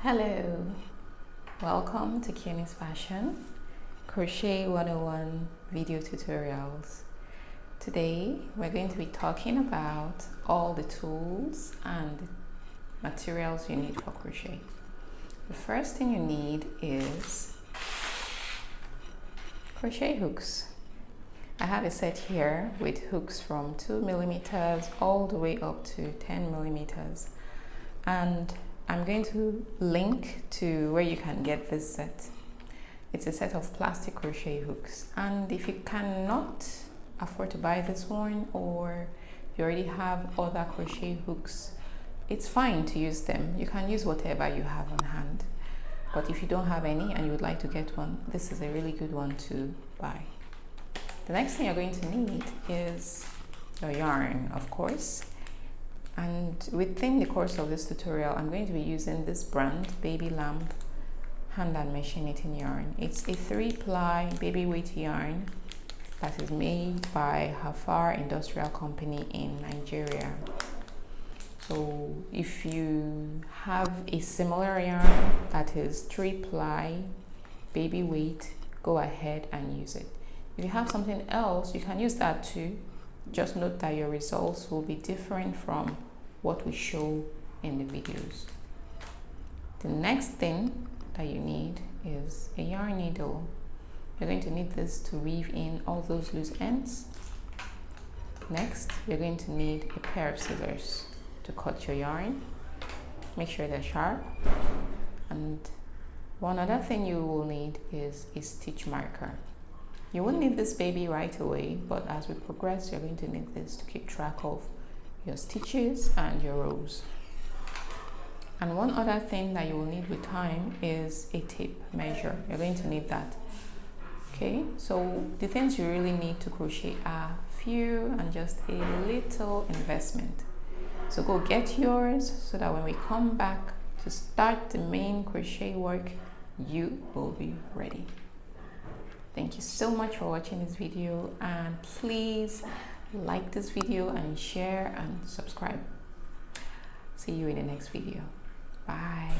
Hello, welcome to Cunis Fashion Crochet 101 video tutorials. Today we're going to be talking about all the tools and materials you need for crochet. The first thing you need is crochet hooks. I have a set here with hooks from 2 millimeters all the way up to 10 millimeters, and I'm going to link to where you can get this set. It's a set of plastic crochet hooks, and if you cannot afford to buy this one, or you already have other crochet hooks, it's fine to use them. You can use whatever you have on hand, but if you don't have any and you would like to get one, this is a really good one to buy. The next thing you're going to need is your yarn, of course. And within the course of this tutorial, I'm going to be using this brand, Baby Lamb hand and machine knitting yarn. It's a 3-ply baby weight yarn that is made by Hafar Industrial Company in Nigeria. So if you have a similar yarn that is 3-ply baby weight, go ahead and use it. If you have something else, you can use that too. Just note that your results will be different from what we show in the videos. The next thing that you need is a yarn needle. You're going to need this to weave in all those loose ends. Next, you're going to need a pair of scissors to cut your yarn. Make sure they're sharp. And one other thing you will need is a stitch marker. You won't need this baby right away, but as we progress, you're going to need this to keep track of your stitches and your rows. And one other thing that you will need with time is a tape measure. You're going to need that. Okay, so the things you really need to crochet are few and just a little investment. So go get yours so that when we come back to start the main crochet work, you will be ready. Thank you so much for watching this video, and please like this video and share and subscribe. See you in the next video. Bye.